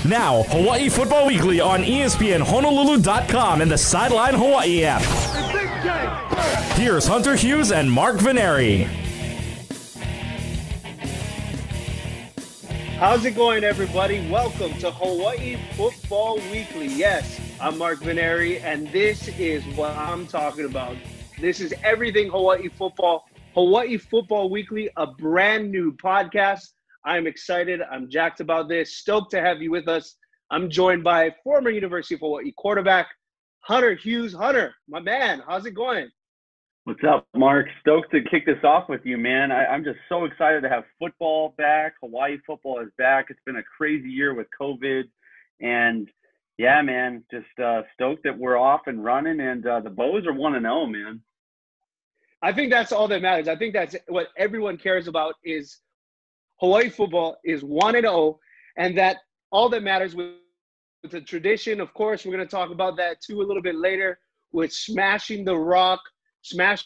Now, Hawai'i Football Weekly on ESPNHonolulu.com and the Sideline Hawaii app. Here's Hunter Hughes and Mark Veneri. How's it going, everybody? Welcome to Hawai'i Football Weekly. Yes, I'm Mark Veneri, and this is what I'm talking about. This is everything Hawai'i football. Hawai'i Football Weekly, a brand new podcast. I'm excited. I'm jacked about this. Stoked to have you with us. I'm joined by former University of Hawaii quarterback, Hunter Hughes. Hunter, my man, how's it going? What's up, Mark? Stoked to kick this off with you, man. I'm just so excited to have football back. Hawaii football is back. It's been a crazy year with COVID. And, yeah, man, just stoked that we're off and running. And the Bows are 1-0, man. I think that's all that matters. I think that's what everyone cares about is Hawaii football is 1-0, and that all that matters with the tradition. Of course, we're going to talk about that too a little bit later with smashing the rock, smash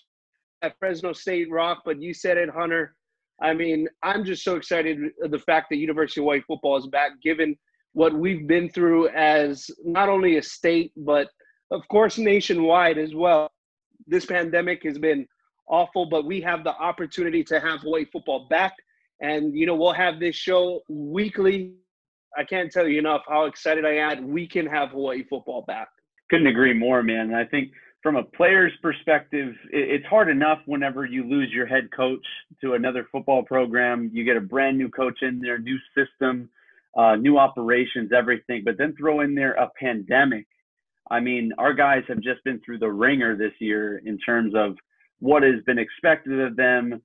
that Fresno State rock. But you said it, Hunter. I mean, I'm just so excited the fact that University of Hawaii football is back, given what we've been through as not only a state, but of course nationwide as well. This pandemic has been awful, but we have the opportunity to have Hawaii football back. And, you know, we'll have this show weekly. I can't tell you enough how excited I am. We can have Hawaii football back. Couldn't agree more, man. And I think from a player's perspective, it's hard enough whenever you lose your head coach to another football program. You get a brand new coach in there, new system, new operations, everything. But then throw in there a pandemic. I mean, our guys have just been through the ringer this year in terms of what has been expected of them,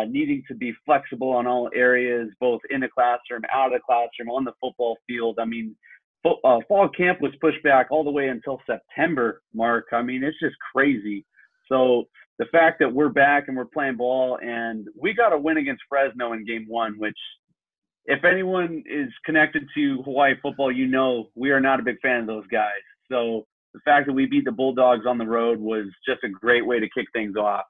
needing to be flexible on all areas, both in the classroom, out of the classroom, on the football field. I mean, fall camp was pushed back all the way until September, Mark. I mean, it's just crazy. So the fact that we're back and we're playing ball, and we got a win against Fresno in game one, which if anyone is connected to Hawaii football, you know we are not a big fan of those guys. So the fact that we beat the Bulldogs on the road was just a great way to kick things off.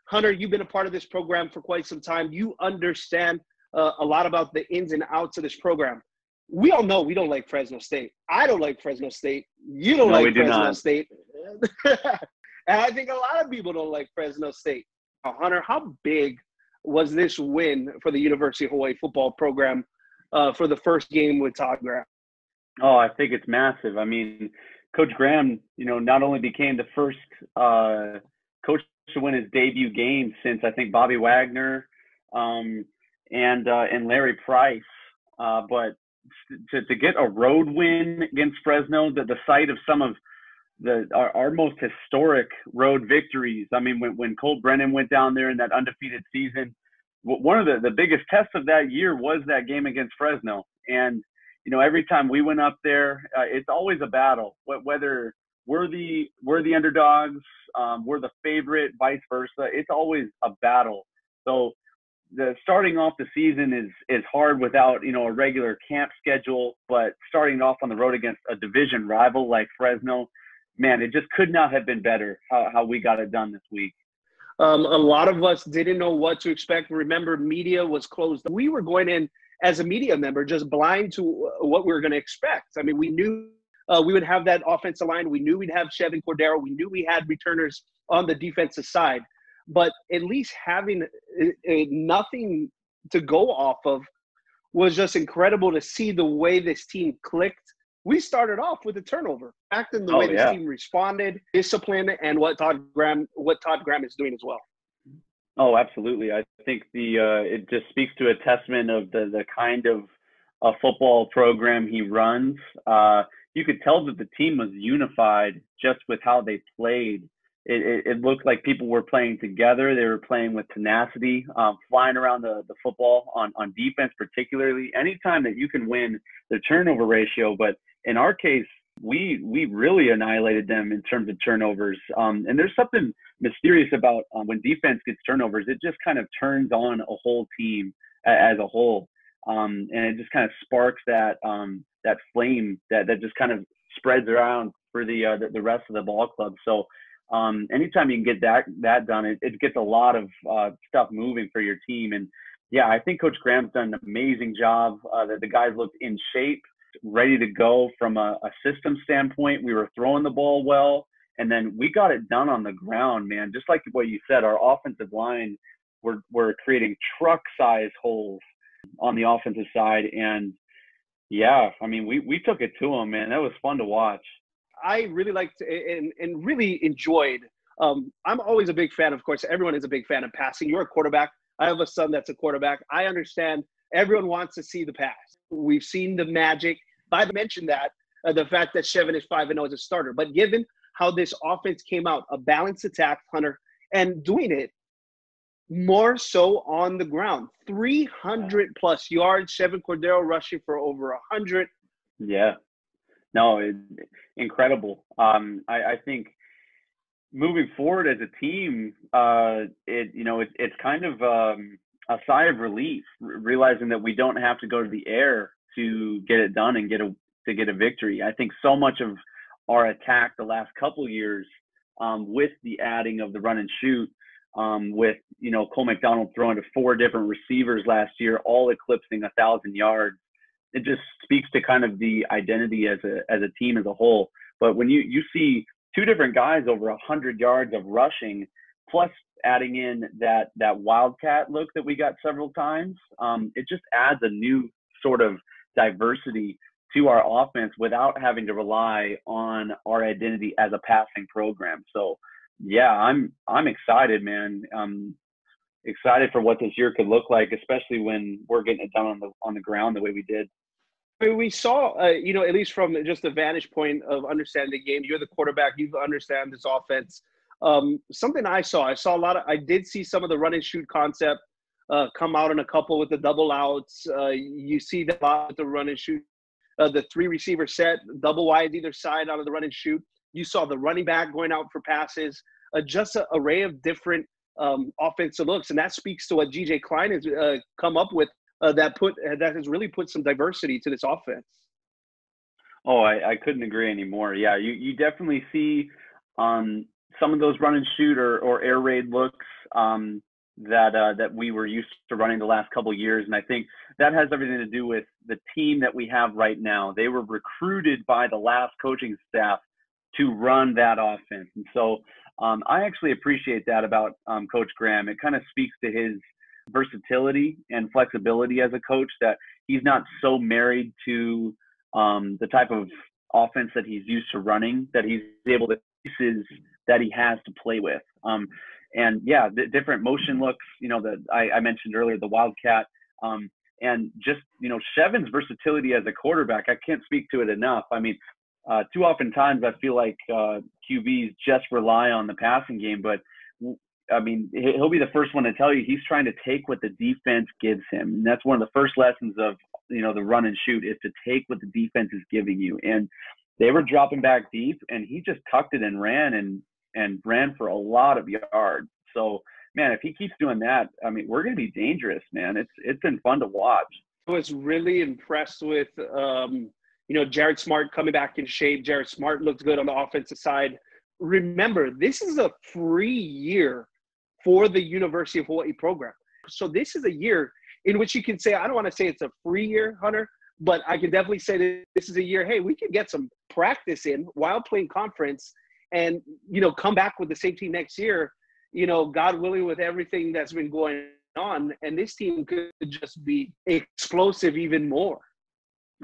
Hunter, you've been a part of this program for quite some time. You understand a lot about the ins and outs of this program. We all know we don't like Fresno State. I don't like Fresno State. You don't like Fresno State. And I think a lot of people don't like Fresno State. Hunter, how big was this win for the University of Hawaii football program for the first game with Todd Graham? Oh, I think it's massive. I mean, Coach Graham, you know, not only became the first coach to win his debut game since I think Bobby Wagner and Larry Price, but to get a road win against Fresno, the site of some of our most historic road victories. I mean, when Cole Brennan went down there in that undefeated season, one of the biggest tests of that year was that game against Fresno. And you know, every time we went up there, it's always a battle. Whether we're the underdogs, we're the favorite, vice versa. It's always a battle. So the starting off the season is hard without, you know, a regular camp schedule. But starting off on the road against a division rival like Fresno, man, it just could not have been better how we got it done this week. A lot of us didn't know what to expect. Remember, media was closed. We were going in as a media member, just blind to what we were going to expect. I mean, we knew we would have that offensive line. We knew we'd have Chevan Cordeiro. We knew we had returners on the defensive side. But at least having nothing to go off of was just incredible to see the way this team clicked. We started off with a turnerver, acting the way this team responded, discipline, and what Todd Graham is doing as well. Oh, absolutely. I think it just speaks to a testament of the kind of football program he runs. You could tell that the team was unified just with how they played. It looked like people were playing together. They were playing with tenacity, flying around the football on defense particularly. Anytime that you can win the turnover ratio, but in our case, we really annihilated them in terms of turnovers. And there's something mysterious about when defense gets turnovers, it just kind of turns on a whole team as a whole. And it just kind of sparks that flame that just kind of spreads around for the rest of the ball club. So anytime you can get that done, it gets a lot of stuff moving for your team. And yeah, I think Coach Graham's done an amazing job. That the guys looked in shape. ready to go from a system standpoint. We were throwing the ball well, and then we got it done on the ground, man. Just like what you said, our offensive line, we're creating truck-size holes on the offensive side. And, yeah, I mean, we took it to them, man. That was fun to watch. I really liked and really enjoyed. I'm always a big fan, of course. Everyone is a big fan of passing. You're a quarterback. I have a son that's a quarterback. I understand everyone wants to see the pass. We've seen the magic. I mentioned that, the fact that Chevan is 5-0 as a starter. But given how this offense came out, a balanced attack, Hunter, and doing it more so on the ground. 300-plus yards, Chevan Cordeiro rushing for over 100. Yeah. No, incredible. I think moving forward as a team, it's kind of a sigh of relief, realizing that we don't have to go to the air to get it done and get a victory. I think so much of our attack the last couple years, with the adding of the run and shoot, with Cole McDonald throwing to 4 different receivers last year, all eclipsing 1,000 yards. It just speaks to kind of the identity as a team as a whole. But when you see 2 different guys over 100 yards of rushing, plus adding in that wildcat look that we got several times, it just adds a new sort of diversity to our offense without having to rely on our identity as a passing program. So, yeah, I'm excited, man. I'm excited for what this year could look like, especially when we're getting it done on the ground the way we did. I mean, we saw, at least from just the vantage point of understanding the game, you're the quarterback, you understand this offense. Something I did see some of the run and shoot concept come out in a couple with the double outs. You see that a lot with the run and shoot, the 3 receiver set, double wide either side out of the run and shoot. You saw the running back going out for passes, just an array of different offensive looks. And that speaks to what G.J. Klein has come up with. That has really put some diversity to this offense. Oh, I couldn't agree anymore. Yeah, you definitely see some of those run and shoot or air raid looks that we were used to running the last couple of years, and I think that has everything to do with the team that we have right now. They were recruited by the last coaching staff to run that offense, and so I actually appreciate that about Coach Graham. It kind of speaks to his versatility and flexibility as a coach, that he's not so married to the type of offense that he's used to running, that he's able to pieces that he has to play with. And yeah, the different motion looks, that I mentioned earlier, the wildcat, and just, Chevan's versatility as a quarterback, I can't speak to it enough. I mean, too often times I feel like QBs just rely on the passing game, but I mean, he'll be the first one to tell you he's trying to take what the defense gives him. And that's one of the first lessons of, the run and shoot, is to take what the defense is giving you. And they were dropping back deep, and he just tucked it and ran ran for a lot of yards. So, man, if he keeps doing that, I mean, we're going to be dangerous, man. It's been fun to watch. I was really impressed with, Jared Smart coming back in shape. Jared Smart looks good on the offensive side. Remember, this is a free year for the University of Hawaii program. So this is a year in which you can say, I don't want to say it's a free year, Hunter, but I can definitely say that this is a year, hey, we can get some practice in while playing conference and, come back with the same team next year, God willing, with everything that's been going on. And this team could just be explosive even more.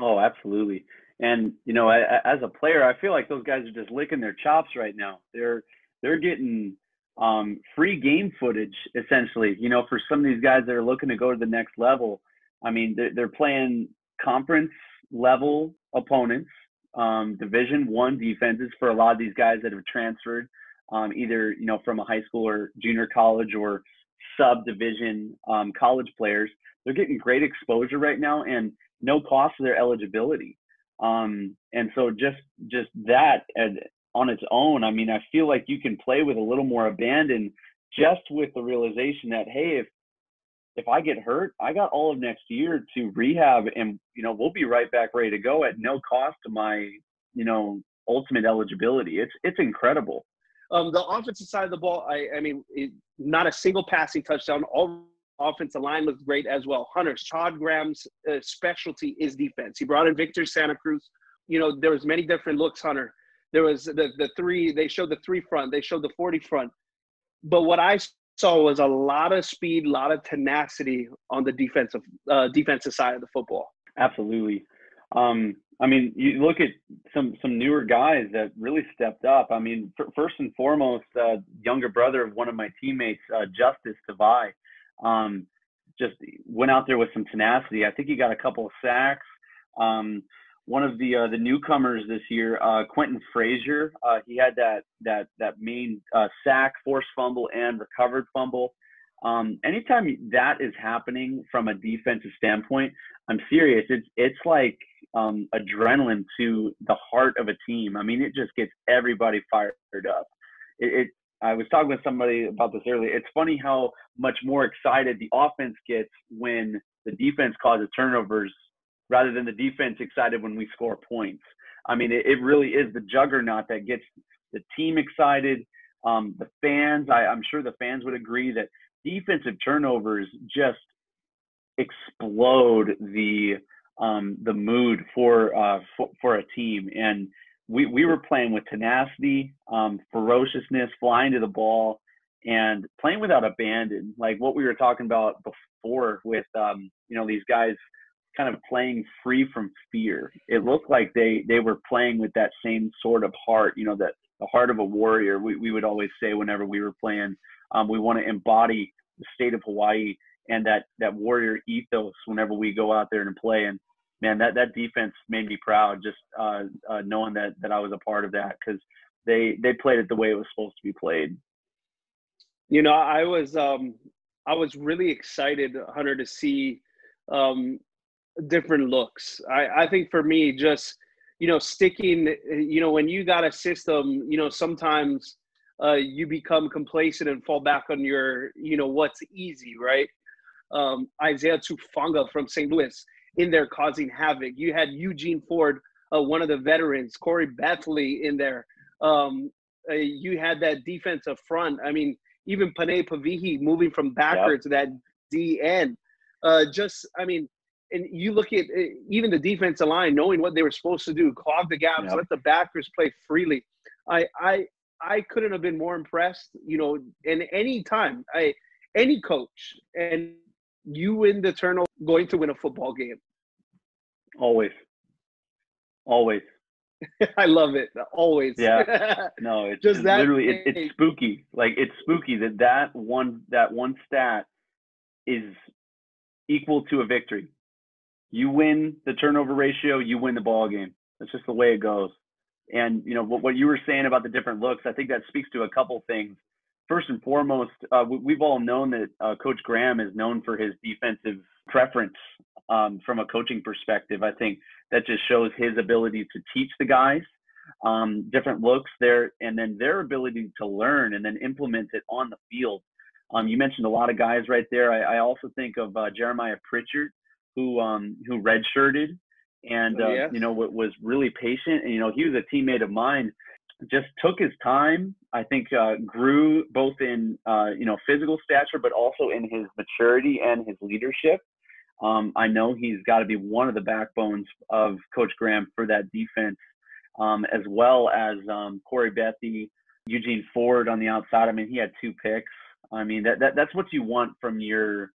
Oh, absolutely. And, as a player, I feel like those guys are just licking their chops right now. They're getting free game footage, essentially, for some of these guys that are looking to go to the next level. I mean, they're playing conference level opponents, Division I defenses for a lot of these guys that have transferred, either, from a high school or junior college or sub-division college players. They're getting great exposure right now and no cost to their eligibility. And so just that on its own, I mean, I feel like you can play with a little more abandon, just with the realization that, hey, if I get hurt, I got all of next year to rehab, and, we'll be right back ready to go at no cost to my, ultimate eligibility. It's incredible. The offensive side of the ball, I mean, not a single passing touchdown, all offensive line looked great as well. Todd Graham's specialty is defense. He brought in Victor Santa Cruz. There was many different looks, Hunter. There was the three. They showed the 3 front. They showed the 40 front. But what I saw was a lot of speed, a lot of tenacity on the defensive side of the football. Absolutely. You look at some newer guys that really stepped up. First and foremost, younger brother of one of my teammates, Justice Tavai, just went out there with some tenacity. I think he got a couple of sacks. One of the newcomers this year, Quentin Frazier, he had that main sack, forced fumble, and recovered fumble. Anytime that is happening from a defensive standpoint, I'm serious. It's like adrenaline to the heart of a team. It just gets everybody fired up. I was talking with somebody about this earlier. It's funny how much more excited the offense gets when the defense causes turnovers rather than the defense excited when we score points. It really is the juggernaut that gets the team excited. The fans, I'm sure the fans would agree that defensive turnovers just explode the mood for a team. And we were playing with tenacity, ferociousness, flying to the ball, and playing without abandon. Like what we were talking about before with these guys kind of playing free from fear. It looked like they were playing with that same sort of heart, that the heart of a warrior. We would always say whenever we were playing, we want to embody the state of Hawaii and that warrior ethos whenever we go out there and play. And man, that defense made me proud just knowing that I was a part of that, because they played it the way it was supposed to be played. I was really excited, Hunter, to see different looks. I think for me, just sticking, when you got a system, sometimes you become complacent and fall back on your what's easy, right? Isaiah Tufanga from St. Louis in there causing havoc. You had Eugene Ford, one of the veterans, Corey Bethley in there. You had that defensive front. Even Panay Pavihi moving from backer to that DN. And you look at even the defensive line, knowing what they were supposed to do, clog the gaps, let the backers play freely. I couldn't have been more impressed, in any time, any coach, and you win the turnover, going to win a football game. Always. I love it. Always. Yeah. No, it's just that literally, it's spooky. Like, it's spooky that one stat is equal to a victory. You win the turnover ratio, you win the ball game. That's just the way it goes. And, what you were saying about the different looks, I think that speaks to a couple things. First and foremost, we've all known that Coach Graham is known for his defensive preference from a coaching perspective. I think that just shows his ability to teach the guys different looks there, and then their ability to learn and then implement it on the field. You mentioned a lot of guys right there. I also think of Jeremiah Pritchard, who redshirted and was really patient. And he was a teammate of mine. Just took his time. I think grew both in physical stature, but also in his maturity and his leadership. I know he's got to be one of the backbones of Coach Graham for that defense, as well as Corey Bethy, Eugene Ford on the outside. He had 2 picks. That's what you want from your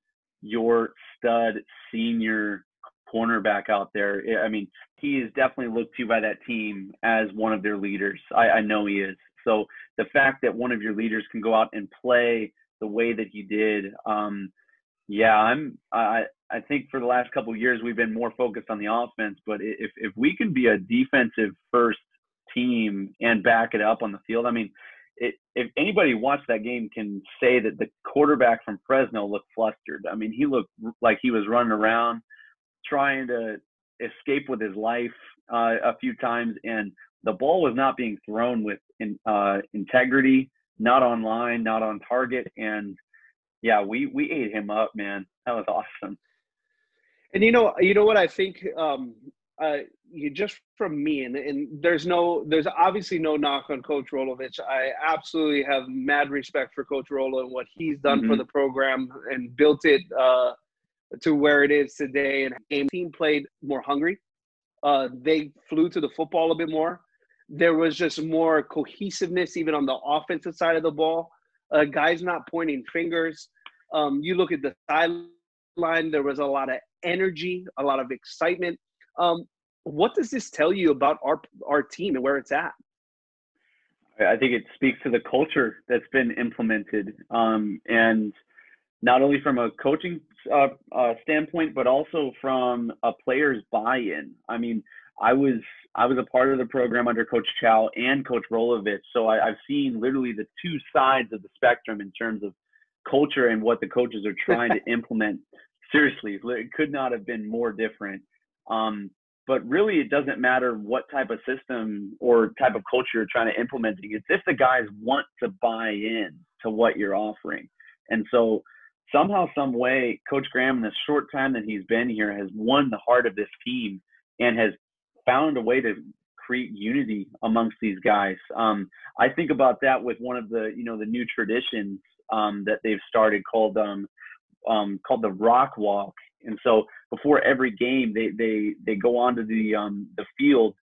stud senior cornerback out there. He is definitely looked to by that team as one of their leaders. I know he is. So the fact that one of your leaders can go out and play the way that he did, I think for the last couple of years we've been more focused on the offense. But if we can be a defensive first team and back it up on the field, if anybody watched that game can say that the quarterback from Fresno looked flustered. He looked like he was running around trying to escape with his life a few times, and the ball was not being thrown with integrity, not on line, not on target. And we ate him up, man. That was awesome. And you know what I think, just from me, and there's obviously no knock on Coach Rolovich. I absolutely have mad respect for Coach Rolo and what he's done for the program and built it to where it is today. And the team played more hungry. They flew to the football a bit more. There was just more cohesiveness even on the offensive side of the ball. Guys not pointing fingers. You look at the sideline, there was a lot of energy, a lot of excitement. What does this tell you about our team and where it's at? I think it speaks to the culture that's been implemented, and not only from a coaching standpoint, but also from a player's buy-in. I mean, I was a part of the program under Coach Chow and Coach Rolovich, so I've seen literally the two sides of the spectrum in terms of culture and what the coaches are trying to implement. Seriously, it could not have been more different. But really, it doesn't matter what type of system or type of culture you're trying to implement. It's if the guys want to buy in to what you're offering. And so somehow, some way, Coach Graham, in the short time that he's been here, has won the heart of this team and has found a way to create unity amongst these guys. I think about that with one of the, the new traditions that they've started called the Rock Walk. And so before every game, they go onto the field,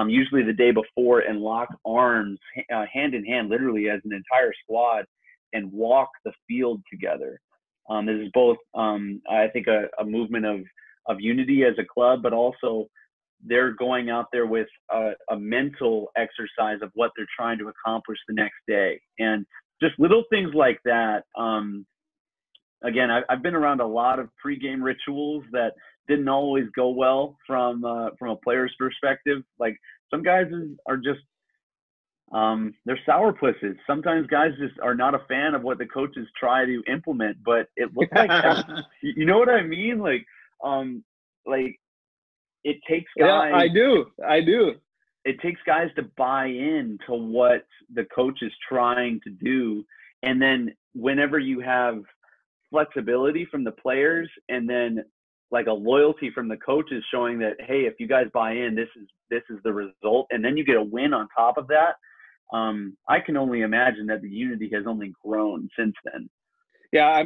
usually the day before, and lock arms hand in hand, literally as an entire squad, and walk the field together. This is both, I think, a movement of unity as a club, but also they're going out there with a mental exercise of what they're trying to accomplish the next day. And just little things like that. Again, I've been around a lot of pregame rituals that didn't always go well from a player's perspective. Like, some guys are just they're sourpusses. Sometimes guys just are not a fan of what the coaches try to implement, but it looks like you know what I mean? Like it takes guys. Yeah, I do. It takes guys to buy in to what the coach is trying to do, and then whenever you have flexibility from the players, and then like a loyalty from the coaches showing that, hey, if you guys buy in, this is the result, and then you get a win on top of that. I can only imagine that the unity has only grown since then. Yeah,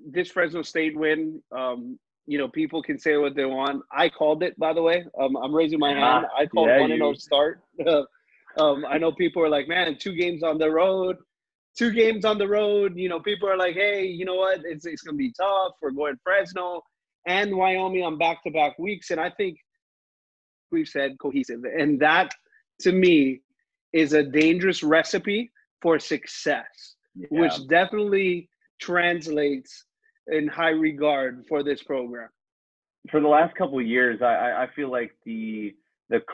this Fresno State win. People can say what they want. I called it, by the way. I'm raising my hand. I called 1-0 start. I know people are like, man, 2 games on the road. People are like, hey, you know what? It's going to be tough. We're going Fresno and Wyoming on back-to-back weeks. And I think we've said cohesive. And that, to me, is a dangerous recipe for success, which definitely translates in high regard for this program. For the last couple of years, I feel like the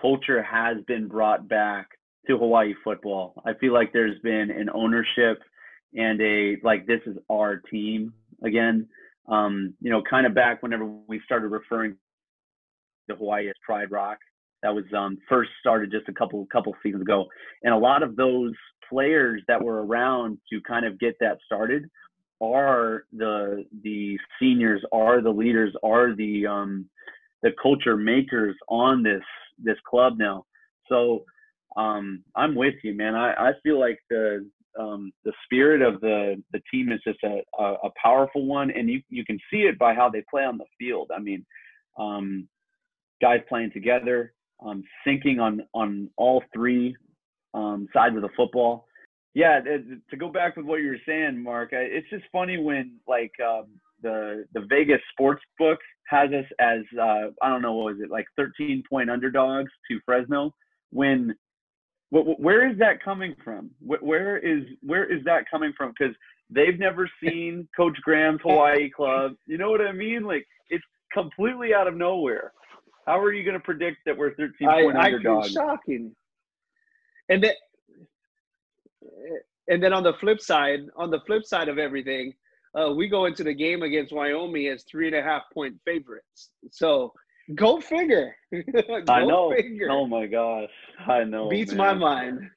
culture has been brought back to Hawaii football. I feel like there's been an ownership and this is our team again. Kind of back whenever we started referring to Hawaii as Pride Rock. That was first started just a couple seasons ago. And a lot of those players that were around to kind of get that started are the seniors, are the leaders, are the culture makers on this club now. So I'm with you, man. I feel like the spirit of the team is just a powerful one, and you can see it by how they play on the field. I mean, guys playing together, syncing on all 3 sides of the football. Yeah, to go back with what you were saying, Mark, it's just funny when the Vegas sports book has us as I don't know, what was it, like 13-point underdogs to Fresno. Where is that coming from? Where is that coming from? Because they've never seen Coach Graham's Hawaii club. You know what I mean? Like, it's completely out of nowhere. How are you going to predict that we're 13-point underdogs? It's shocking. And then on the flip side of everything, we go into the game against Wyoming as 3.5-point favorites. So go figure. I know. Figure. Oh my gosh. I know. Beats my mind.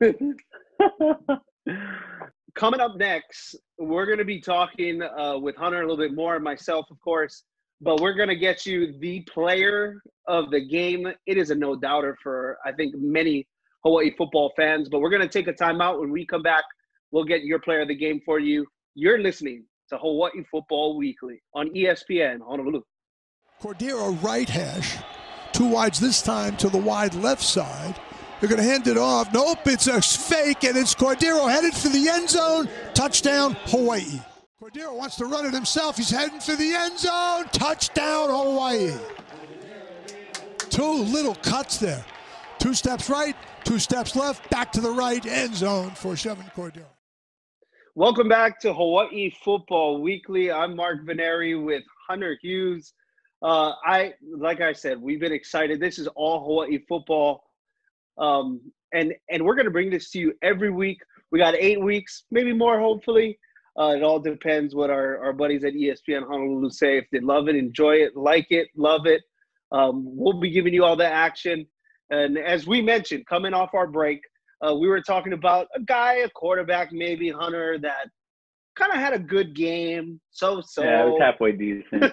Coming up next, we're going to be talking with Hunter a little bit more, and myself, of course, but we're going to get you the player of the game. It is a no-doubter for, I think, many Hawaii football fans, but we're going to take a timeout. When we come back, we'll get your player of the game for you. You're listening to Hawai'i Football Weekly on ESPN Honolulu. Cordeiro right hash, 2 wides this time to the wide left side. They're going to hand it off. Nope, it's a fake, and it's Cordeiro headed for the end zone. Touchdown, Hawaii. Cordeiro wants to run it himself. He's heading for the end zone. Touchdown, Hawaii. 2 little cuts there. 2 steps right, 2 steps left, back to the right, end zone for Chevan Cordeiro. Welcome back to Hawai'i Football Weekly. I'm Mark Veneri with Hunter Hughes. Like I said, we've been excited. This is all Hawaii football. And we're going to bring this to you every week. We got 8 weeks, maybe more, hopefully. It all depends what our buddies at ESPN Honolulu say. If they love it, enjoy it, like it, love it, we'll be giving you all the action. And as we mentioned, coming off our break, we were talking about a quarterback, maybe Hunter, that kind of had a good game. So. Yeah, it was halfway decent.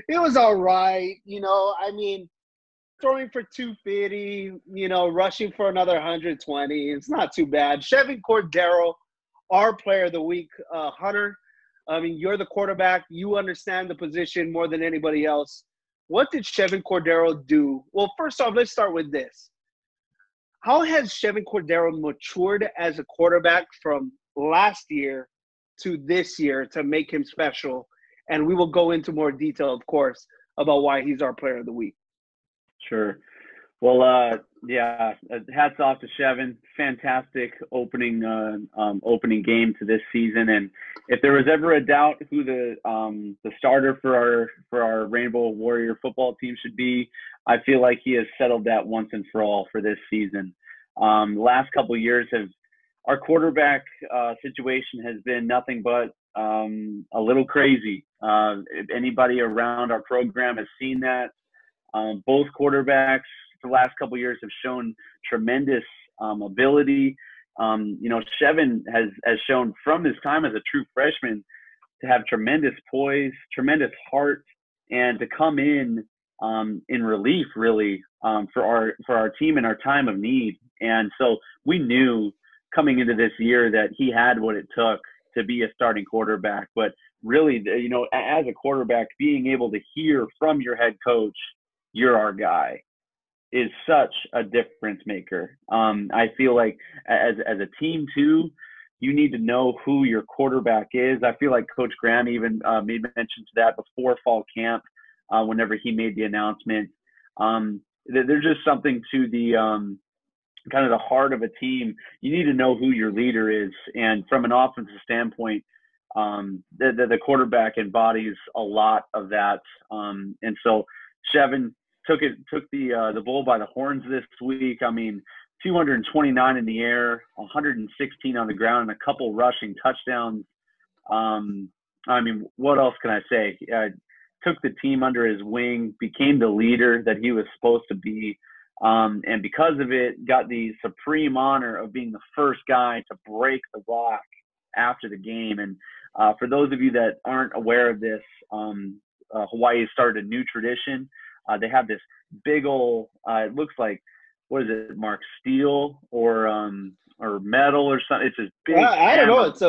It was all right. I mean, throwing for 250, rushing for another 120. It's not too bad. Chevan Cordeiro, our player of the week. Hunter, I mean, you're the quarterback. You understand the position more than anybody else. What did Chevan Cordeiro do? Well, first off, let's start with this. How has Chevan Cordeiro matured as a quarterback from last year to this year to make him special? And we will go into more detail, of course, about why he's our player of the week. Sure. Well, hats off to Chevan. Fantastic opening game to this season. And if there was ever a doubt who the starter for our Rainbow Warrior football team should be, I feel like he has settled that once and for all for this season. The last couple of years our quarterback situation has been nothing but a little crazy. If anybody around our program has seen that. Both quarterbacks for the last couple of years have shown tremendous ability. Chevan has shown from his time as a true freshman to have tremendous poise, tremendous heart, and to come in relief, really, for our team in our time of need. And so we knew coming into this year that he had what it took to be a starting quarterback. But really, as a quarterback, being able to hear from your head coach, "You're our guy," is such a difference maker. I feel like as a team too, you need to know who your quarterback is. I feel like Coach Graham even made mention to that before fall camp, whenever he made the announcement. There's just something to the kind of the heart of a team. You need to know who your leader is, and from an offensive standpoint, the quarterback embodies a lot of that. And so Chevan took the bull by the horns this week. I mean, 229 in the air, 116 on the ground, and a couple rushing touchdowns. I mean, what else can I say? Took the team under his wing, became the leader that he was supposed to be, and because of it, got the supreme honor of being the first guy to break the rock after the game. And for those of you that aren't aware of this, Hawaii started a new tradition. They have this big old, it looks like, what is it, Mark, steel or metal or something? It's this big I don't know. It's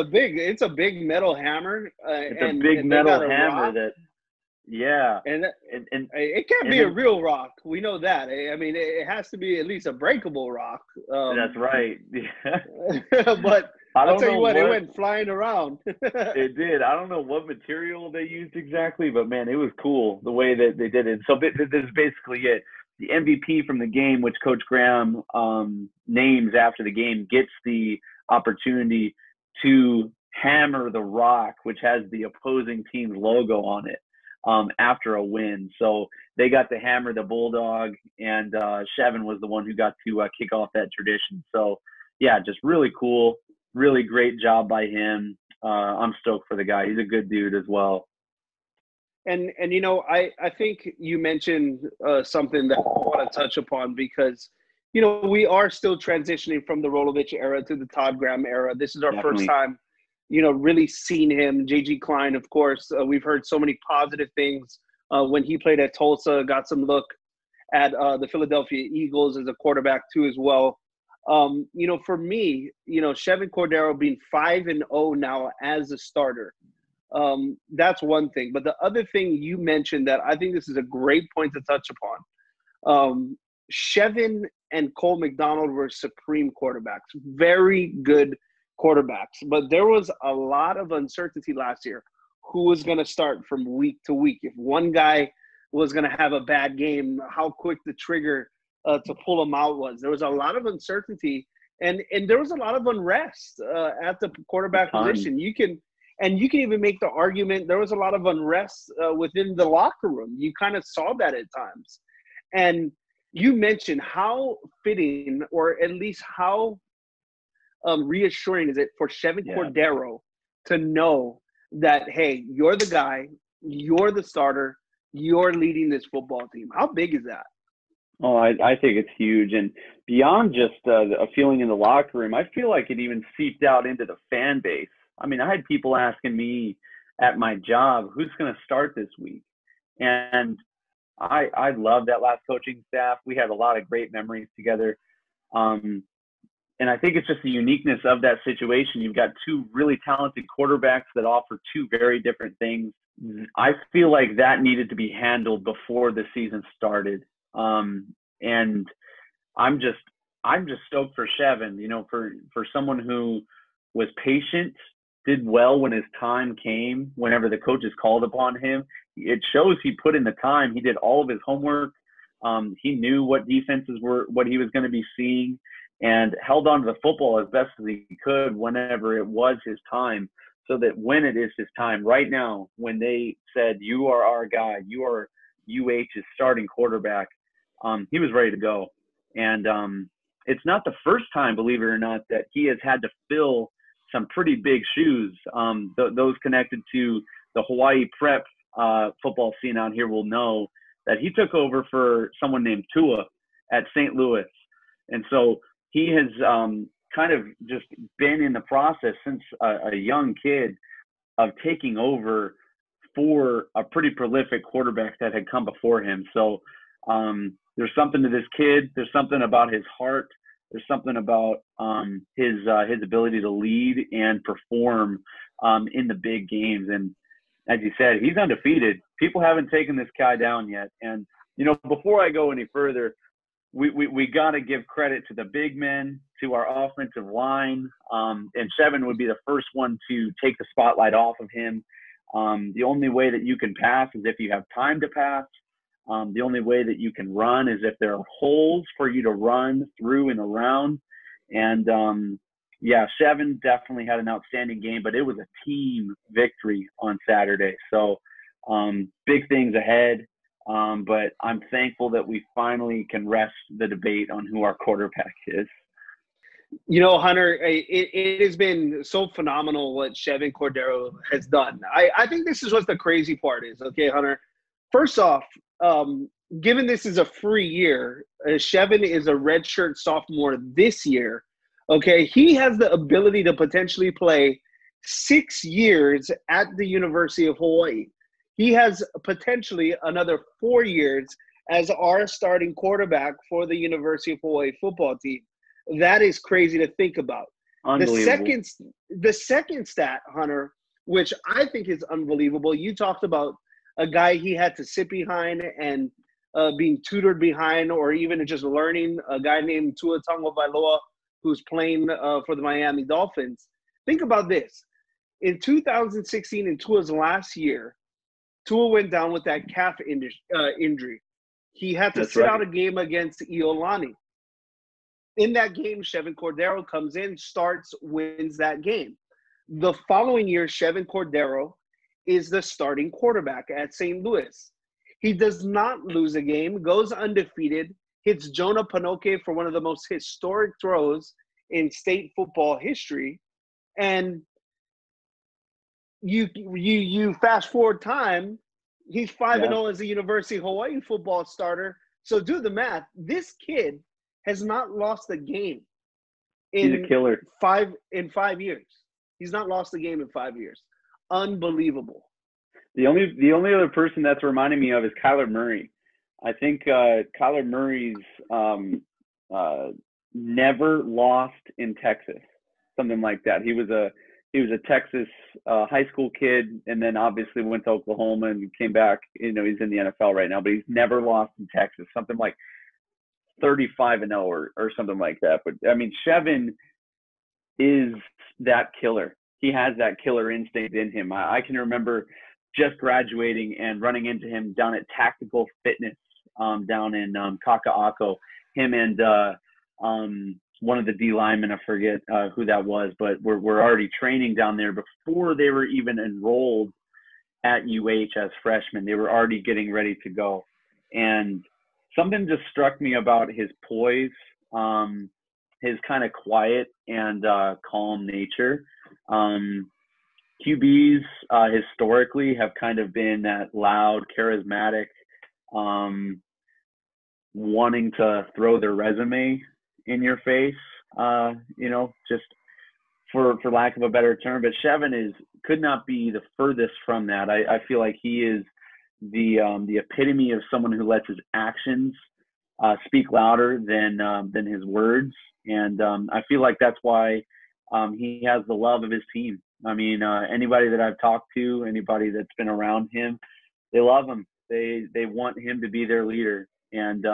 a big metal hammer. It's a big metal hammer that, yeah. And it can't be a real rock. We know that. I mean, it has to be at least a breakable rock. That's right. But I'll tell you what, it went flying around. It did. I don't know what material they used exactly, but man, it was cool the way that they did it. So this is basically it. The MVP from the game, which Coach Graham names after the game, gets the opportunity to hammer the rock, which has the opposing team's logo on it, after a win. So they got to hammer the Bulldog, and Chevan was the one who got to kick off that tradition. So, yeah, just really cool. Really great job by him. I'm stoked for the guy. He's a good dude as well. And I think you mentioned something that I want to touch upon because, we are still transitioning from the Rolovich era to the Todd Graham era. This is our first time, really seeing him. J.G. Klein, of course. We've heard so many positive things when he played at Tulsa, got some look at the Philadelphia Eagles as a quarterback too as well. For me, Chevan Cordeiro being 5-0 now as a starter, that's one thing. But the other thing you mentioned that I think this is a great point to touch upon, Chevan and Cole McDonald were supreme quarterbacks, very good quarterbacks. But there was a lot of uncertainty last year who was going to start from week to week. If one guy was going to have a bad game, how quick the trigger to pull him out was. There was a lot of uncertainty, and there was a lot of unrest at the quarterback position. You can even make the argument there was a lot of unrest within the locker room. You kind of saw that at times. And you mentioned how fitting, or at least how reassuring is it for Chevan Cordeiro to know that, hey, you're the guy, you're the starter, you're leading this football team. How big is that? Oh, I think it's huge. And beyond just a feeling in the locker room, I feel like it even seeped out into the fan base. I mean, I had people asking me at my job, who's going to start this week? And I love that last coaching staff. We had a lot of great memories together. And I think it's just the uniqueness of that situation. You've got two really talented quarterbacks that offer two very different things. I feel like that needed to be handled before the season started. And I'm just stoked for Chevan, for someone who was patient, did well when his time came, whenever the coaches called upon him. It shows he put in the time. He did all of his homework. He knew what defenses were, what he was going to be seeing, and held on to the football as best as he could whenever it was his time, so that when it is his time, right now, when they said, you are our guy, you are UH's starting quarterback, he was ready to go. And it's not the first time, believe it or not, that he has had to fill some pretty big shoes. Those connected to the Hawaii prep football scene out here will know that he took over for someone named Tua at St. Louis. And so he has kind of just been in the process since a young kid of taking over for a pretty prolific quarterback that had come before him. So there's something to this kid. There's something about his heart. There's something about his ability to lead and perform in the big games. And as you said, he's undefeated. People haven't taken this guy down yet. And, before I go any further, we got to give credit to the big men, to our offensive line. And Chevan would be the first one to take the spotlight off of him. The only way that you can pass is if you have time to pass. The only way that you can run is if there are holes for you to run through and around. And, Chevan definitely had an outstanding game, but it was a team victory on Saturday. So big things ahead. But I'm thankful that we finally can rest the debate on who our quarterback is. Hunter, it has been so phenomenal what Chevan Cordeiro has done. I think this is what the crazy part is. Okay, Hunter. First off, given this is a free year, Chevan is a redshirt sophomore this year. Okay, he has the ability to potentially play 6 years at the University of Hawaii. He has potentially another 4 years as our starting quarterback for the University of Hawaii football team. That is crazy to think about. The second stat, Hunter, which I think is unbelievable, you talked about a guy he had to sit behind and being tutored behind, or even just learning, a guy named Tua Tagovailoa, who's playing for the Miami Dolphins. Think about this. In 2016, in Tua's last year, Tua went down with that calf injury. He had to sit out a game against Iolani. In that game, Chevan Cordeiro comes in, starts, wins that game. The following year, Chevan Cordeiro is the starting quarterback at St. Louis. He does not lose a game, goes undefeated, hits Jonah Panoke for one of the most historic throws in state football history. And you fast forward time, he's 5-0 as a University of Hawaii football starter. So do the math. This kid has not lost a game He's a killer. 5 years. He's not lost a game in 5 years. Unbelievable. The only other person that's reminding me of is Kyler Murray. I think Kyler Murray's never lost in Texas, something like that. He was a Texas high school kid, and then obviously went to Oklahoma and came back. He's in the NFL right now, but he's never lost in Texas. Something like 35-0 or something like that. But I mean, Chevan is that killer. He has that killer instinct in him. I can remember just graduating and running into him down at Tactical Fitness down in Kaka'ako. Him and one of the D linemen, I forget who that was, but we're already training down there before they were even enrolled at UH as freshmen. They were already getting ready to go. And something just struck me about his poise, his kind of quiet and calm nature. QBs historically have kind of been that loud, charismatic, wanting to throw their resume in your face, just for lack of a better term. But Chevan could not be the furthest from that. I feel like he is the epitome of someone who lets his actions speak louder than his words. And I feel like that's why he has the love of his team. I mean, anybody that I've talked to, anybody that's been around him, they love him. They want him to be their leader. And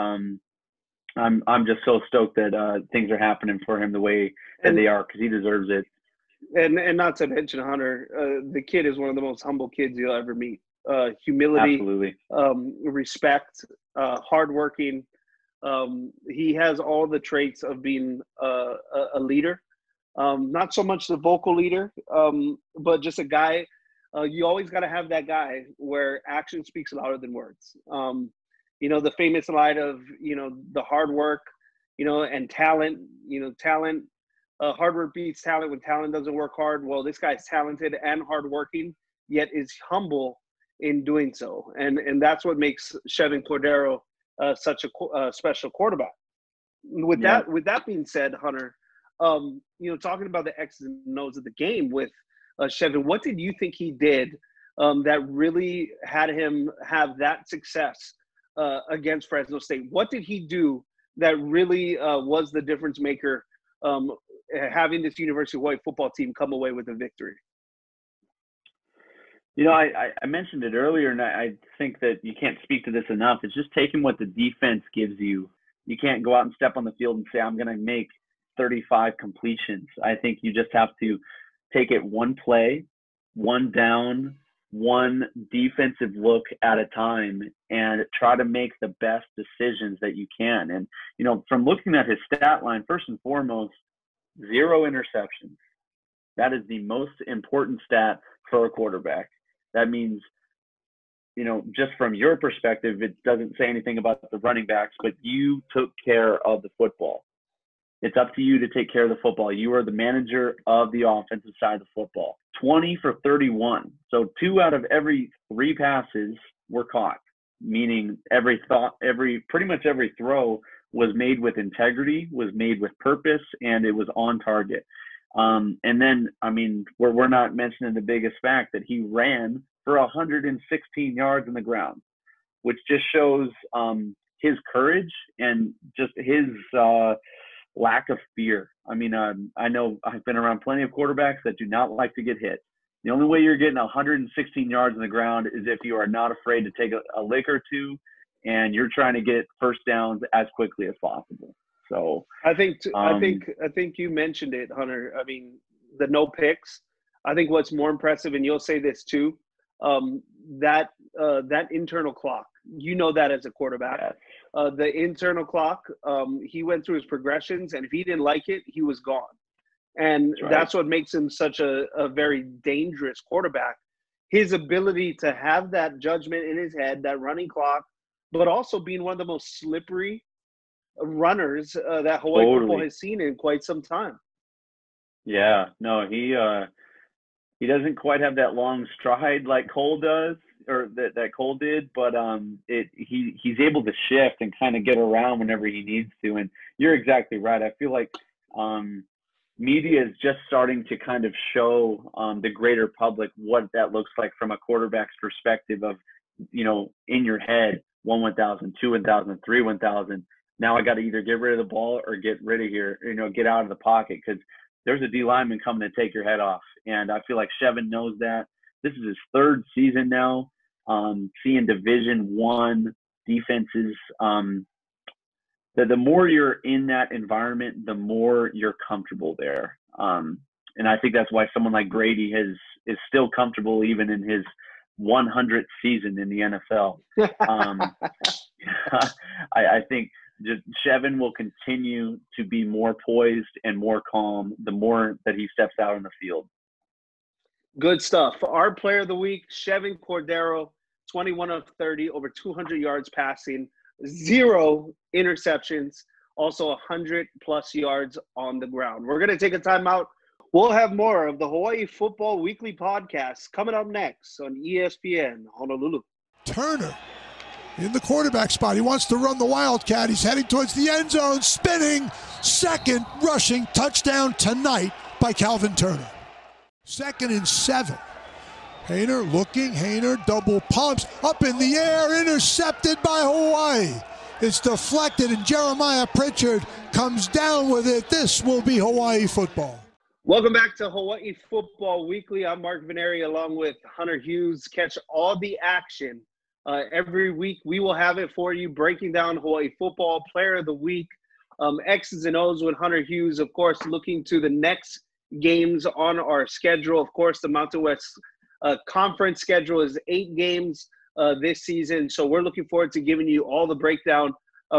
I'm just so stoked that things are happening for him the way that they are, because he deserves it. And not to mention, Hunter, the kid is one of the most humble kids you'll ever meet. Humility, absolutely, respect, hardworking. He has all the traits of being a leader. Not so much the vocal leader, but just a guy. You always got to have that guy where action speaks louder than words. The famous line of, the hard work, and talent, talent, hard work beats talent when talent doesn't work hard. Well, this guy's talented and hardworking, yet is humble in doing so. And that's what makes Chevan Cordeiro such a special quarterback. With that being said, Hunter, talking about the X's and O's of the game with Chevan, what did you think he did that really had him have that success against Fresno State? What did he do that really was the difference maker, having this University of Hawaii football team come away with a victory? I mentioned it earlier, and I think that you can't speak to this enough. It's just taking what the defense gives you. You can't go out and step on the field and say, I'm going to make 35 completions. I think you just have to take it one play, one down, one defensive look at a time, and try to make the best decisions that you can. And, from looking at his stat line, first and foremost, 0 interceptions. That is the most important stat for a quarterback. That means, just from your perspective, it doesn't say anything about the running backs, but you took care of the football. It's up to you to take care of the football. You are the manager of the offensive side of the football. 20 for 31. So 2 out of every 3 passes were caught, meaning pretty much every throw was made with integrity, was made with purpose, and it was on target. And then, we're not mentioning the biggest fact that he ran for 116 yards on the ground, which just shows his courage and just his lack of fear. I know I've been around plenty of quarterbacks that do not like to get hit. The only way you're getting 116 yards on the ground is if you are not afraid to take a lick or two, and you're trying to get first downs as quickly as possible. So I think you mentioned it, Hunter. The no picks. I think what's more impressive, and you'll say this too, that internal clock. That as a quarterback. Yes. The internal clock, he went through his progressions, and if he didn't like it, he was gone. And that's what makes him such a very dangerous quarterback. His ability to have that judgment in his head, that running clock, but also being one of the most slippery runners that Hawaii football has seen in quite some time. Yeah, no, he doesn't quite have that long stride like Cole does, or that Cole did, but he's able to shift and kind of get around whenever he needs to. And you're exactly right. I feel like media is just starting to kind of show the greater public what that looks like from a quarterback's perspective of, in your head, 1 1,000, 2 1,000, 3 1,000. Now I got to either get rid of the ball or get rid of here, get out of the pocket, because there's a D lineman coming to take your head off. And I feel like Chevan knows that. This is his 3rd season now, seeing Division I defenses. The more you're in that environment, the more you're comfortable there. And I think that's why someone like Grady is still comfortable even in his 100th season in the NFL. I think just Chevan will continue to be more poised and more calm the more that he steps out on the field. Good stuff. Our player of the week, Chevan Cordeiro, 21 of 30, over 200 yards passing, 0 interceptions, also 100-plus yards on the ground. We're going to take a timeout. We'll have more of the Hawai'i Football Weekly podcast coming up next on ESPN Honolulu. Turner in the quarterback spot. He wants to run the Wildcat. He's heading towards the end zone, spinning. Second rushing touchdown tonight by Calvin Turner. 2nd and 7. Hayner looking. Hayner double pumps. Up in the air. Intercepted by Hawaii. It's deflected, and Jeremiah Pritchard comes down with it. This will be Hawai'i football. Welcome back to Hawai'i Football Weekly. I'm Mark Veneri along with Hunter Hughes. Catch all the action. Every week we will have it for you, breaking down Hawai'i football, player of the week, X's and O's with Hunter Hughes, of course, looking to the next games on our schedule. Of course, the Mountain West Conference schedule is 8 games this season, so we're looking forward to giving you all the breakdown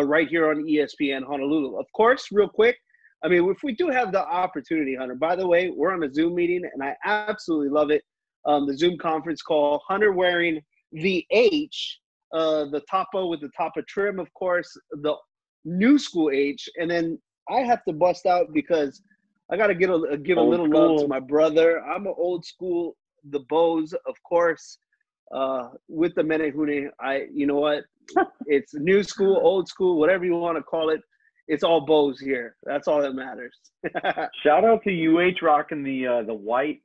right here on ESPN Honolulu. Of course, real quick, I mean, if we do have the opportunity, Hunter, by the way, we're on a Zoom meeting, and I absolutely love it. The Zoom conference call, Hunter wearing the H, the Tapa with the Tapa trim, of course, the new school H, and then I have to bust out because I got to give a little love to my brother. I'm an old school, the Bows, of course, with the Menehune. You know what? It's new school, old school, whatever you want to call it. It's all Bows here. That's all that matters. Shout out to UH rocking the white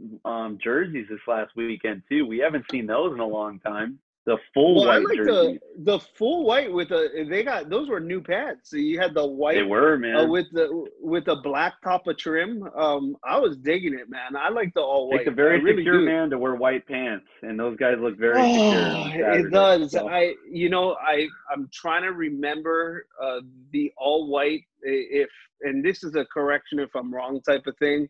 jerseys this last weekend too. We haven't seen those in a long time. The full white jerseys. The full white with those were new pants. So you had the white. They were, man. With the black top of trim. I was digging it, man. I like the all white. It's a very secure man to wear white pants, and those guys look very secure. It does. So. I'm trying to remember the all white. And this is a correction if I'm wrong type of thing.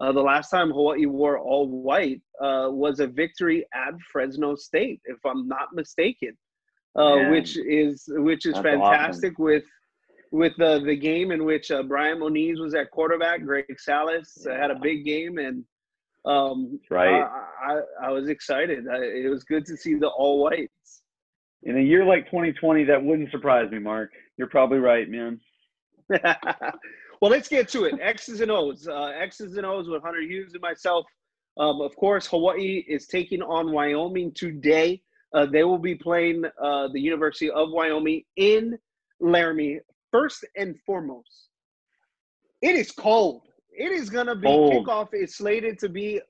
The last time Hawaii wore all white was a victory at Fresno State, if I'm not mistaken, which is fantastic. Awesome. With the game in which Brian Moniz was at quarterback, Greg Salas had a big game, and right. I was excited. It was good to see the all whites. In a year like 2020, that wouldn't surprise me, Mark. You're probably right, man. Well, let's get to it. X's and O's. X's and O's with Hunter Hughes and myself. Of course, Hawaii is taking on Wyoming today. They will be playing the University of Wyoming in Laramie. First and foremost, it is cold. It is going to be kickoff is slated to be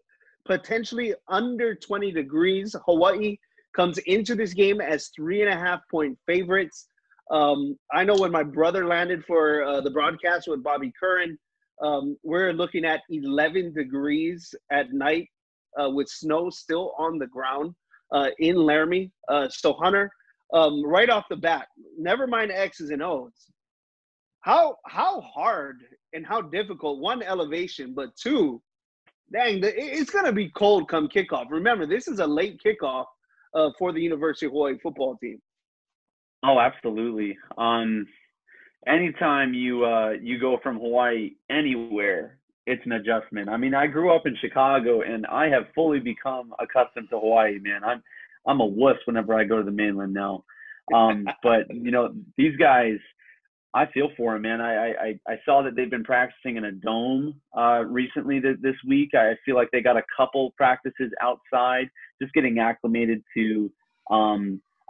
potentially under 20 degrees. Hawaii comes into this game as 3.5-point favorites. I know when my brother landed for the broadcast with Bobby Curran, we're looking at 11 degrees at night with snow still on the ground in Laramie. So, Hunter, right off the bat, never mind X's and O's. How hard and how difficult, one, elevation, but two, dang, it's going to be cold come kickoff. Remember, this is a late kickoff for the University of Hawaii football team. Oh, absolutely. Anytime you go from Hawaii anywhere, it's an adjustment. I mean, I grew up in Chicago, and I have fully become accustomed to Hawaii, man. I'm a wuss whenever I go to the mainland now. But these guys, I feel for them, man. I saw that they've been practicing in a dome recently this week. I feel like they got a couple practices outside, just getting acclimated to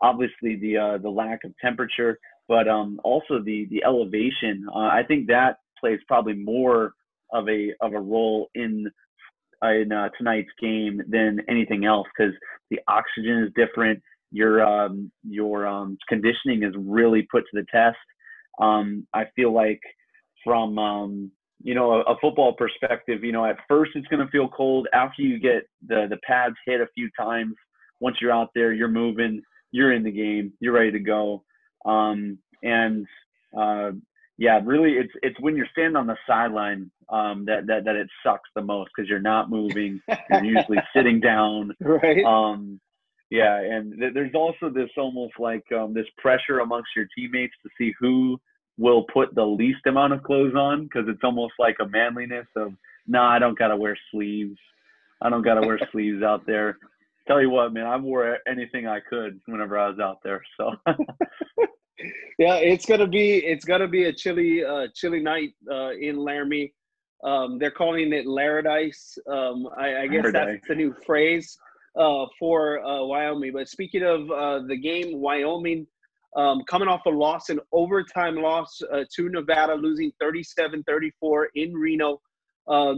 obviously the lack of temperature, but also the elevation. I think that plays probably more of a role in tonight's game than anything else, because the oxygen is different. Your conditioning is really put to the test. I feel like from a football perspective, at first it's going to feel cold. After you get the pads hit a few times, once you're out there, you're moving, you're in the game, you're ready to go. Really, it's when you're standing on the sideline that it sucks the most, because you're not moving. You're usually sitting down. Right. And there's also this almost like this pressure amongst your teammates to see who will put the least amount of clothes on, because it's almost like a manliness of, I don't got to wear sleeves. I don't got to wear sleeves out there. Tell you what, man, I wore anything I could whenever I was out there. So yeah, it's gonna be a chilly night in Laramie. They're calling it Laradise. I guess that's the new phrase for Wyoming. But speaking of the game, Wyoming coming off a loss, an overtime loss to Nevada, losing 37-34 in Reno.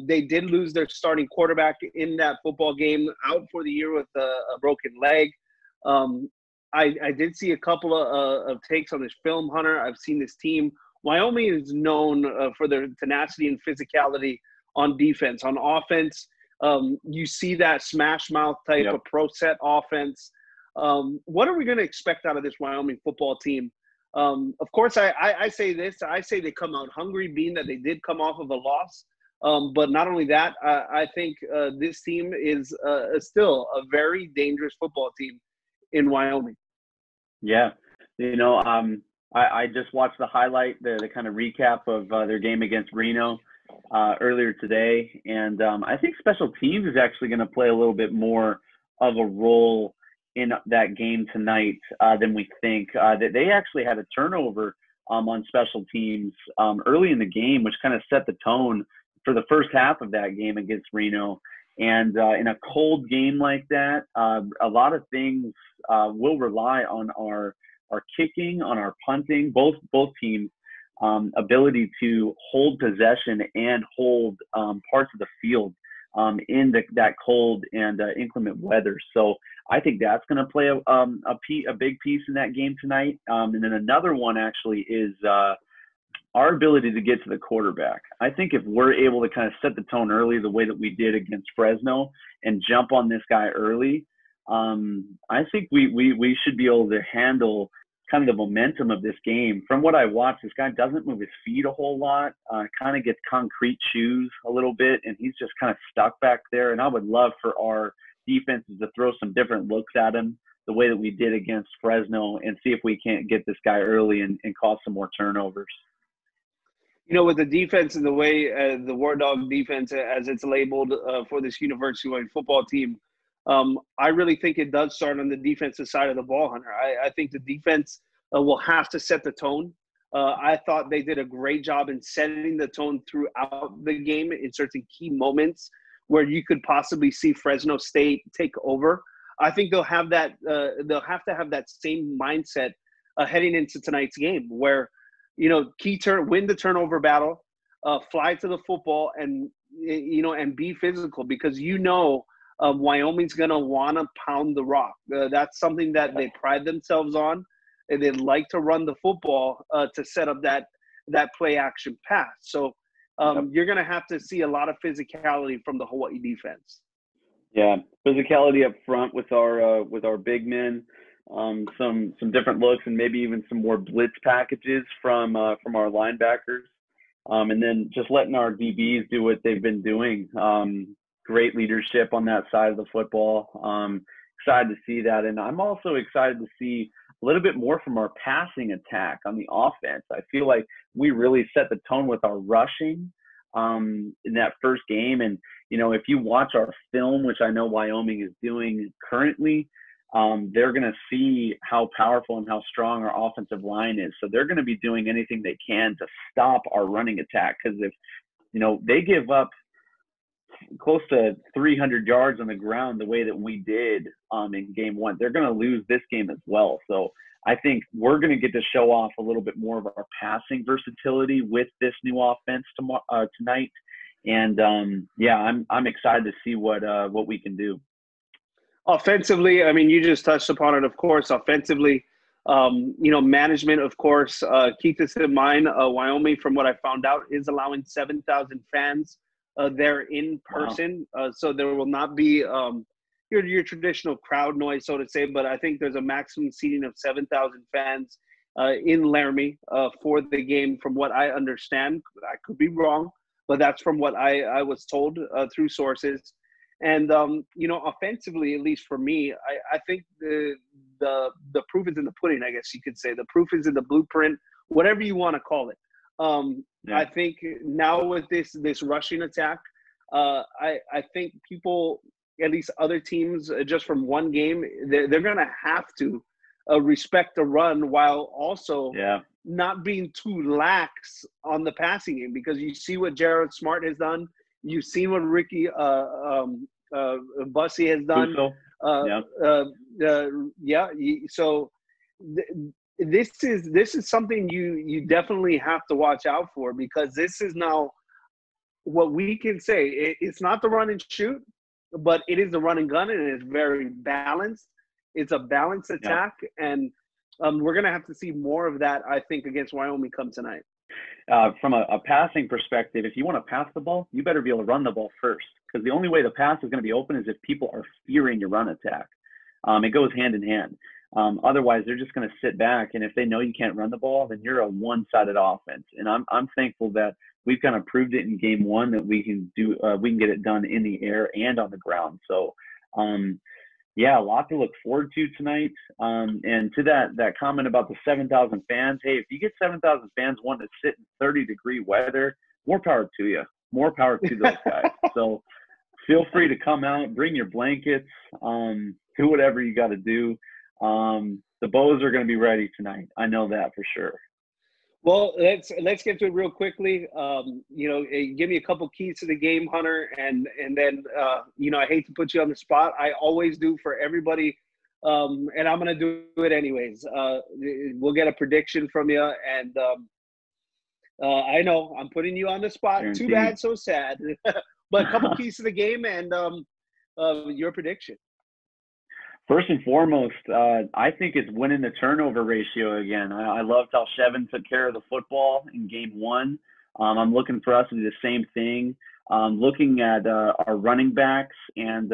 They did lose their starting quarterback in that football game, out for the year with a broken leg. I did see a couple of takes on this film, Hunter. I've seen this team. Wyoming is known for their tenacity and physicality on defense. On offense, you see that smash mouth type of pro set offense. What are we going to expect out of this Wyoming football team? Of course, I say this. I say they come out hungry, being that they did come off of a loss. But not only that, I think this team is still a very dangerous football team in Wyoming. Yeah. I just watched the highlight, the kind of recap of their game against Reno earlier today. And I think special teams is actually going to play a little bit more of a role in that game tonight than we think. That they actually had a turnover on special teams early in the game, which kind of set the tone for the first half of that game against Reno. And in a cold game like that, a lot of things will rely on our kicking, on our punting, both teams' ability to hold possession and hold parts of the field in that cold and inclement weather. So I think that's going to play a big piece in that game tonight. And then another one actually is our ability to get to the quarterback. I think if we're able to kind of set the tone early the way that we did against Fresno and jump on this guy early, I think we should be able to handle kind of the momentum of this game. From what I watched, this guy doesn't move his feet a whole lot, kind of gets concrete shoes a little bit, and he's just kind of stuck back there. And I would love for our defenses to throw some different looks at him the way that we did against Fresno, and see if we can't get this guy early and cause some more turnovers. With the defense and the way the War Dog defense, as it's labeled for this university-wide football team, I really think it does start on the defensive side of the ball, Hunter. I think the defense will have to set the tone. I thought they did a great job in setting the tone throughout the game in certain key moments where you could possibly see Fresno State take over. I think they'll have that. They'll have to have that same mindset heading into tonight's game, where win the turnover battle, fly to the football, and be physical, because Wyoming's gonna want to pound the rock. That's something that they pride themselves on, and they like to run the football to set up that play action pass. So you're gonna have to see a lot of physicality from the Hawaii defense. Yeah, physicality up front with our big men. Some different looks, and maybe even some more blitz packages from our linebackers, and then just letting our DBs do what they've been doing. Great leadership on that side of the football. Excited to see that, and I'm also excited to see a little bit more from our passing attack on the offense. I feel like we really set the tone with our rushing in that first game, and if you watch our film, which I know Wyoming is doing currently, they're going to see how powerful and how strong our offensive line is. So they're going to be doing anything they can to stop our running attack. Because if, they give up close to 300 yards on the ground the way that we did in game one, they're going to lose this game as well. So I think we're going to get to show off a little bit more of our passing versatility with this new offense tonight. And I'm excited to see what we can do. Offensively, I mean, you just touched upon it, of course. Offensively, management, of course, keep this in mind. Wyoming, from what I found out, is allowing 7,000 fans there in person. Wow. So there will not be your traditional crowd noise, so to say, but I think there's a maximum seating of 7,000 fans in Laramie for the game, from what I understand. I could be wrong, but that's from what I was told through sources. And, offensively, at least for me, I think the proof is in the pudding, I guess you could say. The proof is in the blueprint, whatever you want to call it. I think now with this rushing attack, I think people, at least other teams, just from one game, they're going to have to respect the run while also not being too lax on the passing game, because you see what Jared Smart has done. You've seen what Ricky Bussey has done. So this is something you definitely have to watch out for, because this is now what we can say. It's not the run and shoot, but it is the run and gun, and it's very balanced. It's a balanced attack, and we're going to have to see more of that, I think, against Wyoming come tonight. From a passing perspective, if you want to pass the ball, you better be able to run the ball first, because the only way the pass is going to be open is if people are fearing your run attack. It goes hand in hand. Otherwise, they're just going to sit back, and if they know you can't run the ball, then you're a one-sided offense. And I'm thankful that we've kind of proved it in game one that we can get it done in the air and on the ground. So, a lot to look forward to tonight. And to that comment about the 7,000 fans, hey, if you get 7,000 fans wanting to sit in 30-degree weather, more power to you. More power to those guys. So feel free to come out, bring your blankets, do whatever you got to do. The Bows are going to be ready tonight. I know that for sure. Well, let's get to it real quickly. Give me a couple keys to the game, Hunter, and then I hate to put you on the spot. I always do for everybody, and I'm gonna do it anyways. We'll get a prediction from you, and I know I'm putting you on the spot. Guaranteed. Too bad, so sad. But a couple keys to the game and your prediction. First and foremost, I think it's winning the turnover ratio again. I loved how Chevan took care of the football in game one. I'm looking for us to do the same thing. Looking at our running backs and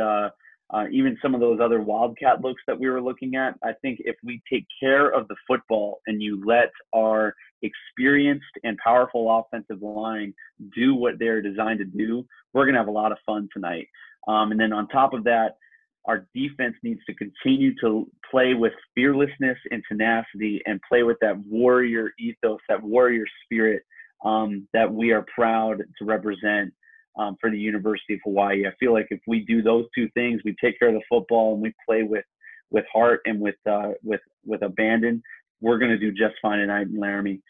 even some of those other wildcat looks that we were looking at, I think if we take care of the football and you let our experienced and powerful offensive line do what they're designed to do, we're going to have a lot of fun tonight. And then on top of that, our defense needs to continue to play with fearlessness and tenacity and play with that warrior ethos, that warrior spirit that we are proud to represent for the University of Hawaii. I feel like if we do those two things, we take care of the football and we play with heart and with abandon, we're going to do just fine tonight in Laramie.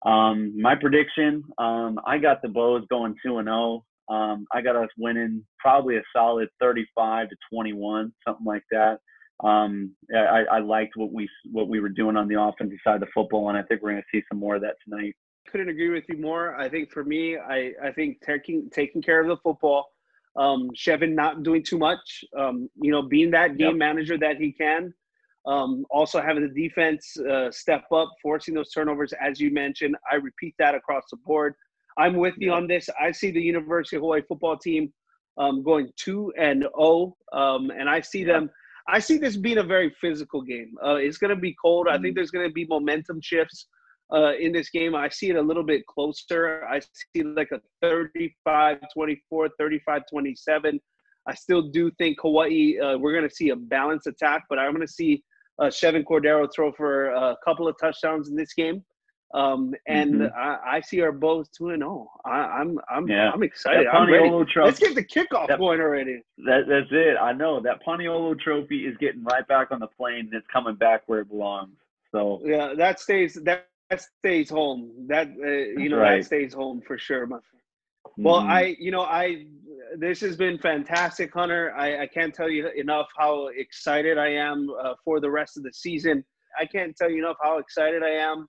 My prediction, I got the Bows going 2-0. I got us winning probably a solid 35-21, something like that. I liked what we were doing on the offensive side of the football, and I think we're going to see some more of that tonight. Couldn't agree with you more. I think for me, I think taking care of the football, Chevan not doing too much, being that game manager that he can. Also having the defense step up, forcing those turnovers, as you mentioned. I repeat that across the board. I'm with you on this. I see the University of Hawaii football team going 2-0, and I see them. I see this being a very physical game. It's going to be cold. I think there's going to be momentum shifts in this game. I see it a little bit closer. I see like a 35-24, 35-27. I still do think Hawaii, we're going to see a balanced attack, but I'm going to see Chevan Cordeiro throw for a couple of touchdowns in this game. I see our Bows 2-0. I'm excited. I'm ready. Let's get the kickoff going already. That's it. I know that Paniolo trophy is getting right back on the plane. It's coming back where it belongs. So yeah, that stays home. That stays home for sure, my friend. Well, this has been fantastic, Hunter. I can't tell you enough how excited I am for the rest of the season. I can't tell you enough how excited I am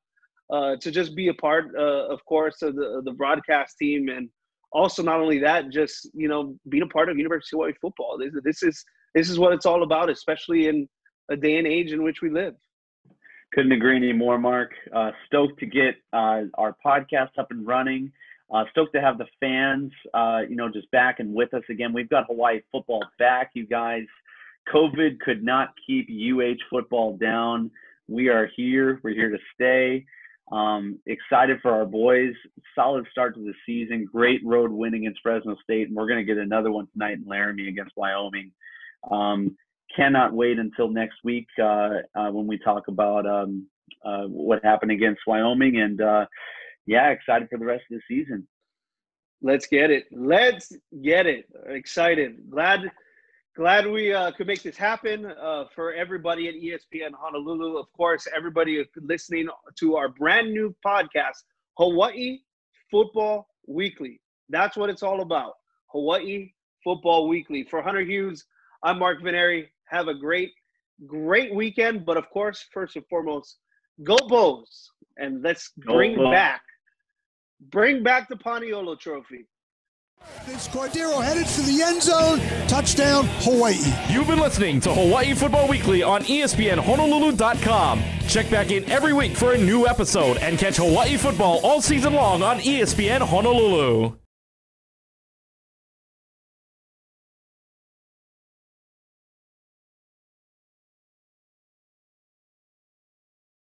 to just be a part, of course, of the broadcast team and also not only that, just, you know, being a part of University of Hawaii football. This is what it's all about, especially in a day and age in which we live. Couldn't agree anymore, Mark. Stoked to get our podcast up and running. Stoked to have the fans, you know, just back and with us again. We've got Hawaii football back, you guys. COVID could not keep UH football down. We are here. We're here to stay. Excited for our boys. Solid start to the season. Great road win against Fresno State. And we're going to get another one tonight in Laramie against Wyoming. Cannot wait until next week when we talk about what happened against Wyoming. And, yeah, excited for the rest of the season. Let's get it. Let's get it. Excited. Glad we could make this happen for everybody at ESPN Honolulu. Of course, everybody listening to our brand new podcast, Hawai'i Football Weekly. That's what it's all about. Hawai'i Football Weekly. For Hunter Hughes, I'm Mark Veneri. Have a great weekend. But, of course, first and foremost, go Bows. And let's bring back the Paniolo Trophy. It's Cordeiro headed for the end zone. Touchdown, Hawaii. You've been listening to Hawai'i Football Weekly on ESPNHonolulu.com. Check back in every week for a new episode and catch Hawaii football all season long on ESPN Honolulu.